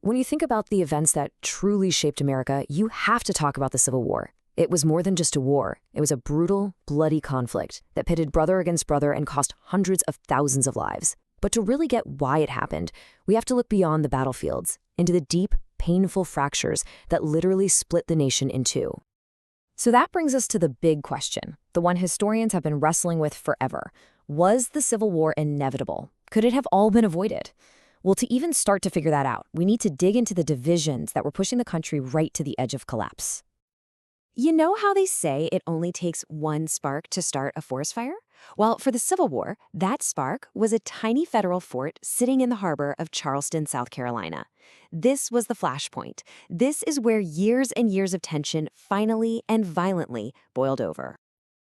When you think about the events that truly shaped America, you have to talk about the Civil War. It was more than just a war. It was a brutal, bloody conflict that pitted brother against brother and cost hundreds of thousands of lives. But to really get why it happened, we have to look beyond the battlefields, into the deep, painful fractures that literally split the nation in two. So that brings us to the big question, the one historians have been wrestling with forever. Was the Civil War inevitable? Could it have all been avoided? Well, to even start to figure that out, we need to dig into the divisions that were pushing the country right to the edge of collapse. You know how they say it only takes one spark to start a forest fire? Well, for the Civil War, that spark was a tiny federal fort sitting in the harbor of Charleston, South Carolina. This was the flashpoint. This is where years and years of tension finally and violently boiled over.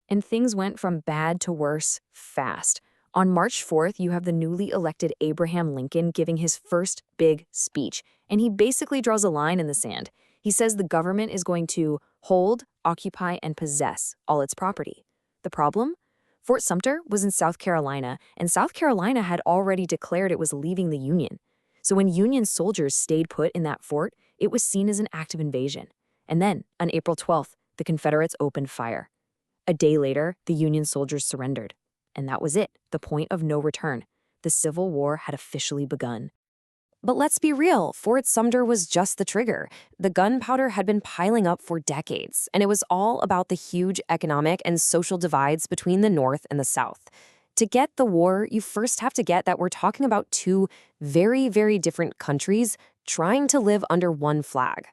And things went from bad to worse fast. On March 4th, you have the newly elected Abraham Lincoln giving his first big speech, and he basically draws a line in the sand. He says the government is going to hold, occupy, and possess all its property. The problem? Fort Sumter was in South Carolina, and South Carolina had already declared it was leaving the Union. So when Union soldiers stayed put in that fort, it was seen as an act of invasion. And then, on April 12th, the Confederates opened fire. A day later, the Union soldiers surrendered. And that was it, the point of no return. The Civil War had officially begun. But let's be real, Fort Sumter was just the trigger. The gunpowder had been piling up for decades, and it was all about the huge economic and social divides between the North and the South. To get the war, you first have to get that we're talking about two very, very different countries trying to live under one flag.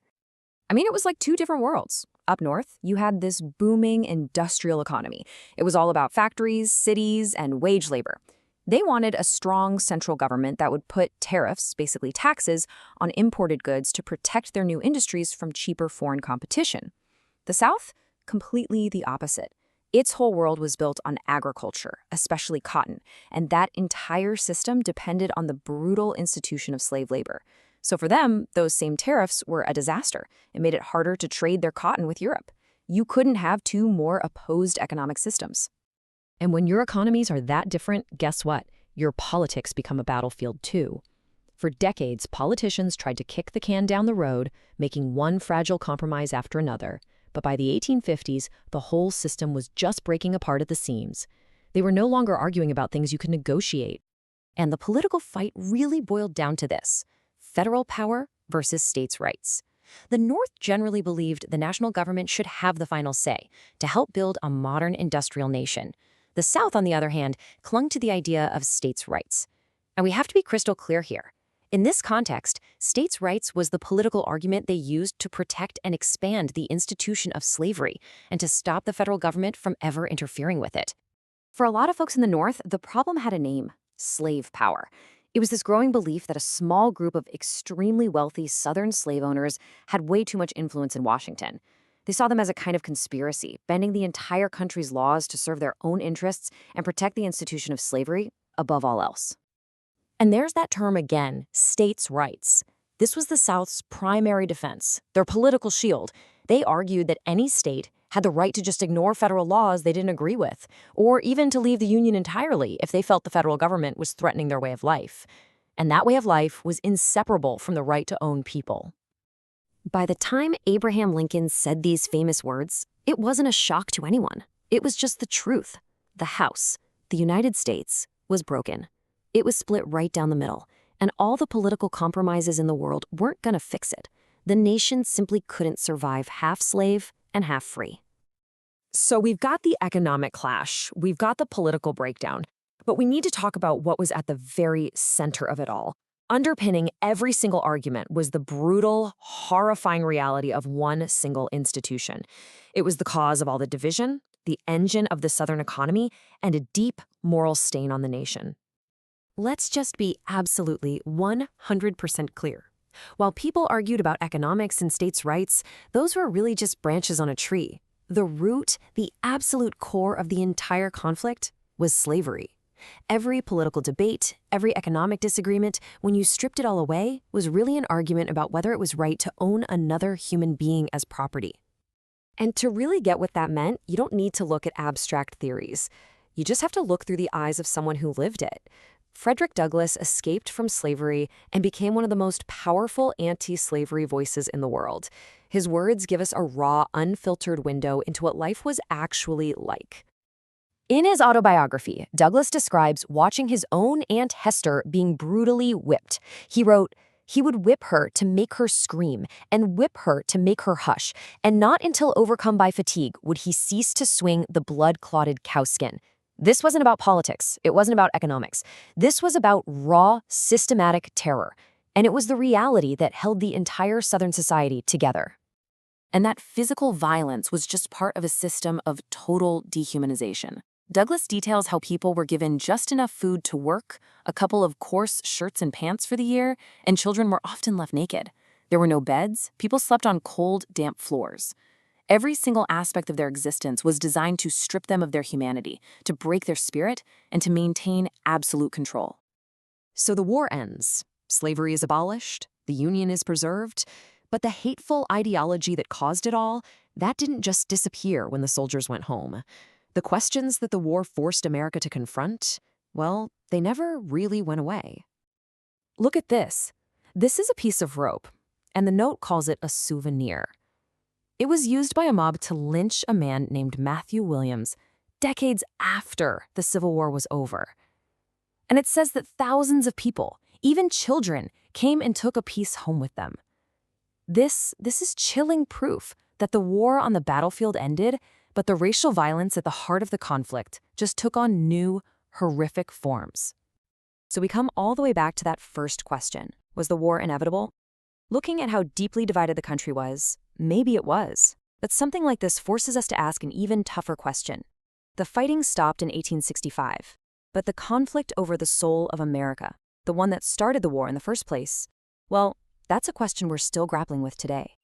I mean, it was like two different worlds. Up north, you had this booming industrial economy. It was all about factories, cities, and wage labor. They wanted a strong central government that would put tariffs, basically taxes, on imported goods to protect their new industries from cheaper foreign competition. The South? Completely the opposite. Its whole world was built on agriculture, especially cotton, and that entire system depended on the brutal institution of slave labor. So for them, those same tariffs were a disaster. It made it harder to trade their cotton with Europe. You couldn't have two more opposed economic systems. And when your economies are that different, guess what? Your politics become a battlefield too. For decades, politicians tried to kick the can down the road, making one fragile compromise after another. But by the 1850s, the whole system was just breaking apart at the seams. They were no longer arguing about things you could negotiate. And the political fight really boiled down to this: federal power versus states' rights. The North generally believed the national government should have the final say to help build a modern industrial nation. The South, on the other hand, clung to the idea of states' rights. And we have to be crystal clear here. In this context, states' rights was the political argument they used to protect and expand the institution of slavery and to stop the federal government from ever interfering with it. For a lot of folks in the North, the problem had a name: slave power. It was this growing belief that a small group of extremely wealthy Southern slave owners had way too much influence in Washington. They saw them as a kind of conspiracy, bending the entire country's laws to serve their own interests and protect the institution of slavery above all else. And there's that term again, states' rights. This was the South's primary defense, their political shield. They argued that any state had the right to just ignore federal laws they didn't agree with, or even to leave the Union entirely if they felt the federal government was threatening their way of life. And that way of life was inseparable from the right to own people. By the time Abraham Lincoln said these famous words, it wasn't a shock to anyone. It was just the truth. The House, the United States, was broken. It was split right down the middle, and all the political compromises in the world weren't going to fix it. The nation simply couldn't survive half slave and half free. So we've got the economic clash, we've got the political breakdown, but we need to talk about what was at the very center of it all. Underpinning every single argument was the brutal, horrifying reality of one single institution. It was the cause of all the division, the engine of the Southern economy, and a deep moral stain on the nation. Let's just be absolutely 100% clear. While people argued about economics and states' rights, those were really just branches on a tree. The root, the absolute core of the entire conflict, was slavery. Every political debate, every economic disagreement, when you stripped it all away, was really an argument about whether it was right to own another human being as property. And to really get what that meant, you don't need to look at abstract theories. You just have to look through the eyes of someone who lived it. Frederick Douglass escaped from slavery and became one of the most powerful anti-slavery voices in the world. His words give us a raw, unfiltered window into what life was actually like. In his autobiography, Douglass describes watching his own Aunt Hester being brutally whipped. He wrote, "He would whip her to make her scream, and whip her to make her hush, and not until overcome by fatigue would he cease to swing the blood-clotted cowskin." This wasn't about politics. It wasn't about economics. This was about raw, systematic terror. And it was the reality that held the entire Southern society together. And that physical violence was just part of a system of total dehumanization. Douglass details how people were given just enough food to work, a couple of coarse shirts and pants for the year, and children were often left naked. There were no beds. People slept on cold, damp floors. Every single aspect of their existence was designed to strip them of their humanity, to break their spirit, and to maintain absolute control. So the war ends. Slavery is abolished. The Union is preserved. But the hateful ideology that caused it all, that didn't just disappear when the soldiers went home. The questions that the war forced America to confront, well, they never really went away. Look at this. This is a piece of rope, and the note calls it a souvenir. It was used by a mob to lynch a man named Matthew Williams decades after the Civil War was over. And it says that thousands of people, even children, came and took a piece home with them. This is chilling proof that the war on the battlefield ended, but the racial violence at the heart of the conflict just took on new, horrific forms. So we come all the way back to that first question. Was the war inevitable? Looking at how deeply divided the country was, maybe it was. But something like this forces us to ask an even tougher question. The fighting stopped in 1865, but the conflict over the soul of America, the one that started the war in the first place, well, that's a question we're still grappling with today.